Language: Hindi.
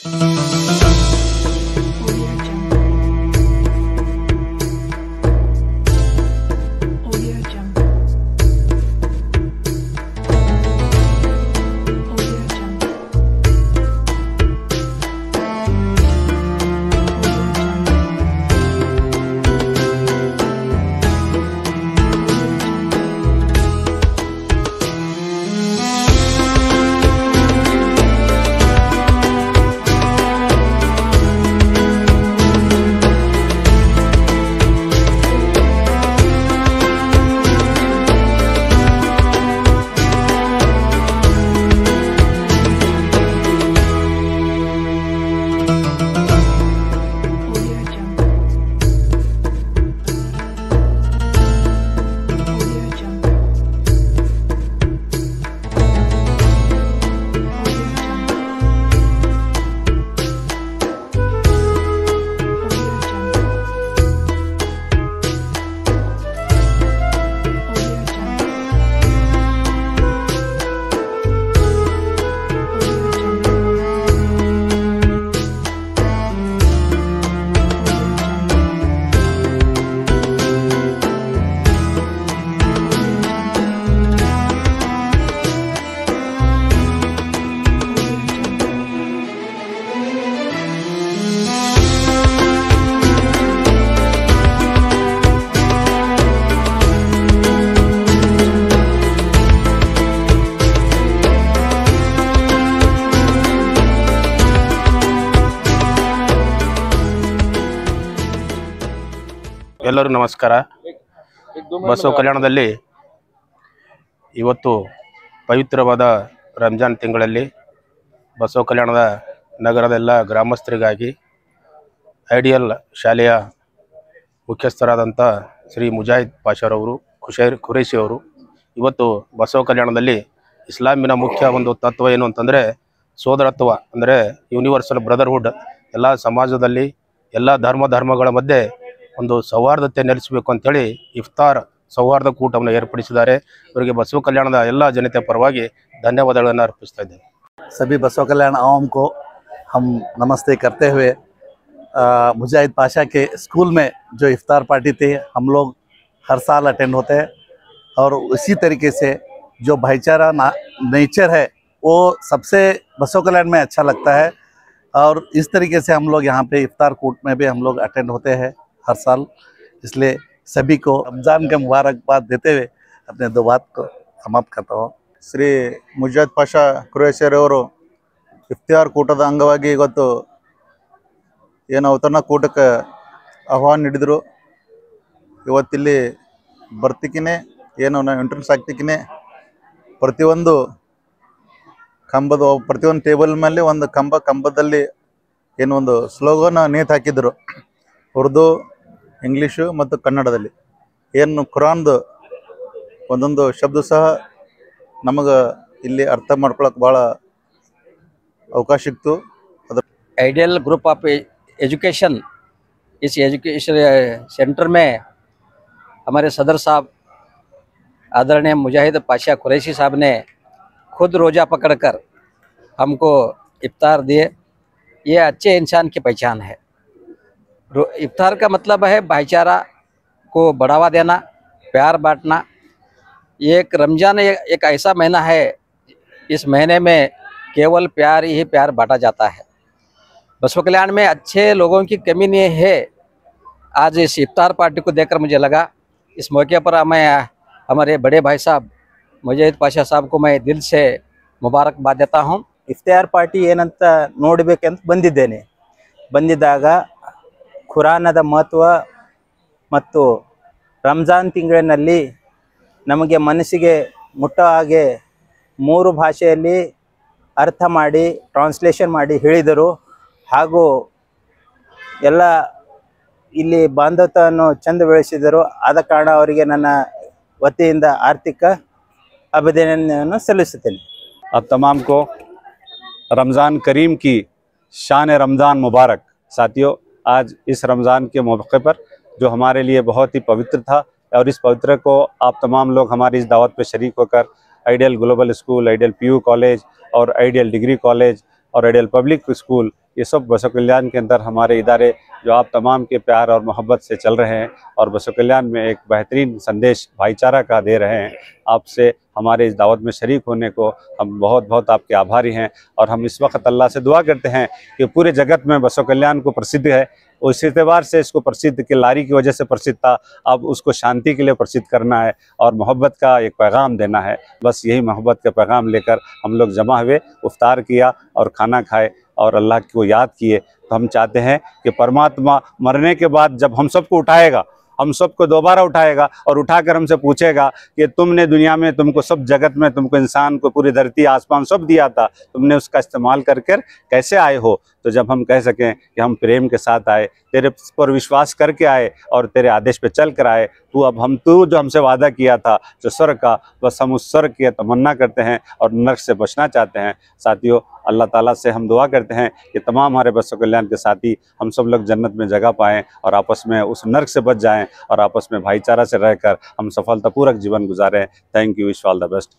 ಎಲ್ಲರೂ ನಮಸ್ಕಾರ. ಬಸವ ಕಲ್ಯಾಣದಲ್ಲಿ ಇವತ್ತು ಪವಿತ್ರವಾದ ರಂಜಾನ್ ತಿಂಗಳಲ್ಲಿ ಬಸವ ಕಲ್ಯಾಣದ ನಗರದ ಎಲ್ಲ ಗ್ರಾಮಸ್ಥರಿಗಾಗಿ ಐಡಿಯಲ್ ಶಾಲೆಯ ಮುಖ್ಯಸ್ಥರಾದಂಥ ಶ್ರೀ ಮುಜಾಹಿದ್ ಪಾಷಾರವರು ಖುರೇಶಿ ಅವರು ಇವತ್ತು ಬಸವ ಕಲ್ಯಾಣದಲ್ಲಿ ಇಸ್ಲಾಮಿನ ಮುಖ್ಯ ಒಂದು ತತ್ವ ಏನು ಅಂತಂದರೆ ಸೋದರತ್ವ, ಅಂದರೆ ಯೂನಿವರ್ಸಲ್ ಬ್ರದರ್ಹುಡ್. ಎಲ್ಲ ಸಮಾಜದಲ್ಲಿ ಎಲ್ಲ ಧರ್ಮಗಳ ಮಧ್ಯೆ ಒಂದು ಸೌಹಾರ್ದತೆ ನೆಲೆಸಬೇಕು ಅಂತೇಳಿ ಇಫ್ತಾರ್ ಸೌಹಾರ್ದ ಕೂಟವನ್ನು ಏರ್ಪಡಿಸಿದ್ದಾರೆ. ಇವರಿಗೆ ಬಸವ ಕಲ್ಯಾಣದ ಎಲ್ಲ ಜನತೆಯ ಪರವಾಗಿ ಧನ್ಯವಾದಗಳನ್ನು ಅರ್ಪಿಸ್ತಾ ಇದ್ದೇನೆ. सभी बसव कल्याण आवाम को हम नमस्ते करते हुए मुजाहिद पाशा के स्कूल में जो इफ्तार पार्टी थी हम लोग हर साल अटेंड होते हैं और इसी तरीके से जो भाईचारा नेचर है वो सबसे बसव कल्याण में अच्छा लगता है और इस तरीके से हम लोग यहाँ पे इफ्तार कूट में भी हम लोग अटेंड होते हैं हर साल। इसलिए सभी को रमज़ान का मुबारकबाद देते हुए अपने दो बात को समाप्त करता हूँ। ಶ್ರೀ ಮುಜಾಹಿದ್ ಪಾಷಾ ಖುರೇಶಿಯವರು ಇಫ್ತಿಯಾರ್ ಕೂಟದ ಅಂಗವಾಗಿ ಇವತ್ತು ಏನು ಔತಣ ಕೂಟಕ್ಕೆ ಆಹ್ವಾನ ನೀಡಿದರು. ಇವತ್ತಿಲ್ಲಿ ಬರ್ತಿಕಿನೇ ಏನು ಎಂಟ್ರೆನ್ಸ್ ಆಗ್ತಿಕಿನೇ ಪ್ರತಿಯೊಂದು ಟೇಬಲ್ ಮೇಲೆ ಒಂದು ಕಂಬದಲ್ಲಿ ಏನು ಒಂದು ಸ್ಲೋಗನ್ ನೇತು ಹಾಕಿದ್ರು. ಉರ್ದು, ಇಂಗ್ಲೀಷು ಮತ್ತು ಕನ್ನಡದಲ್ಲಿ ಏನು ಕುರಾನ್ದು ಒಂದೊಂದು ಶಬ್ದ ಸಹ ನಮಗೆ ಇಲ್ಲಿ ಅರ್ಥ ಮಾಡ್ಕೊಳ್ಳೋಕೆ ಭಾಳ ಅವಕಾಶ ಸಿಕ್ತು. आइडियल ग्रुप ऑफ एजुकेशन, इस एजुकेशन सेंटर में हमारे सदर साहब आदरणीय मुजाहिद पाशा कुरैशी साहब ने खुद रोज़ा पकड़कर हमको इफ्तार दिए। ये अच्छे इंसान की पहचान है। इफ्तार का मतलब है भाईचारा को बढ़ावा देना, प्यार बांटना। ये एक रमज़ान एक ऐसा महीना है, इस महीने में केवल प्यार ही प्यार बांटा जाता है। बसव कल्याण में अच्छे लोगों की कमी नहीं है। आज इस इफ्तार पार्टी को देखकर मुझे लगा, इस मौके पर मैं हमारे बड़े भाई साहब मुजाहिद पाशा साहब को मैं दिल से मुबारकबाद देता हूँ। ಇಫ್ತಿಯಾರ್ ಪಾರ್ಟಿ ಏನಂತ ನೋಡಬೇಕಂತ ಬಂದಿದ್ದಾಗ ಖುರಾನದ ಮಹತ್ವ ಮತ್ತು ರಂಜಾನ್ ತಿಂಗಳಿನಲ್ಲಿ ನಮಗೆ ಮನಸ್ಸಿಗೆ ಮುಟ್ಟೋ ಹಾಗೆ 3 ಭಾಷೆಯಲ್ಲಿ ಅರ್ಥ ಮಾಡಿ ಟ್ರಾನ್ಸ್ಲೇಷನ್ ಮಾಡಿ ಹೇಳಿದರು. ಹಾಗೂ ಎಲ್ಲ ಇಲ್ಲಿ ಬಾಂಧವತವನ್ನು ಚಂದ ಬೆಳೆಸಿದರು. ಆದ ಕಾರಣ ಅವರಿಗೆ ನನ್ನ ವತಿಯಿಂದ ಆರ್ಥಿಕ ಅಭಿನಂದನೆಯನ್ನು ಸಲ್ಲಿಸುತ್ತೇನೆ. अब तमाम को रमज़ान करीम की शान रमज़ान मुबारक। साथियों, आज इस रमज़ान के मौके पर जो हमारे लिए बहुत ही पवित्र था और इस पवित्र को आप तमाम लोग हमारी इस दावत पर शरीक होकर ideal global school, ideal PU college और आइडियल डिग्री कॉलेज और आइडियल पब्लिक स्कूल ये सब बसव कल्याण के अंदर हमारे इदारे जो आप तमाम के प्यार और मोहब्बत से चल रहे हैं और बसव कल्याण में एक बेहतरीन संदेश भाईचारा का दे रहे हैं। आपसे हमारे इस दावत में शरीक होने को हम बहुत बहुत आपके आभारी हैं। और हम इस वक्त अल्लाह से दुआ करते हैं कि पूरे जगत में बसव कल्याण को प्रसिद्ध है, उस एतबार से इसको प्रसिद्ध कि लारी की वजह से प्रसिद्ध था, अब उसको शांति के लिए प्रसिद्ध करना है और मोहब्बत का एक पैगाम देना है। बस यही मोहब्बत का पैगाम लेकर हम लोग जमा हुए, इफ्तार किया और खाना खाए और अल्लाह को याद किए। तो हम चाहते हैं कि परमात्मा मरने के बाद जब हम सबको उठाएगा, हम सबको दोबारा उठाएगा और उठाकर हमसे पूछेगा कि तुमने दुनिया में, तुमको सब जगत में, तुमको इंसान को पूरी धरती आसमान सब दिया था, तुमने उसका इस्तेमाल करके कैसे आए हो। तो जब हम कह सकें कि हम प्रेम के साथ आए, तेरे पर विश्वास करके आए और तेरे आदेश पे चल कर आए, तू जो हमसे वादा किया था जो स्वर्ग का, बस हम उस स्वर्ग की तमन्ना करते हैं और नरक से बचना चाहते हैं। साथियों, अल्लाह ताला से हम दुआ करते हैं कि तमाम हमारे बसव कल्याण के साथी हम सब लोग जन्नत में जगह पाएँ और आपस में उस नरक से बच जाएँ और आपस में भाईचारा से रहकर हम सफलतापूर्वक जीवन गुजारें। Thank you, wish all the best.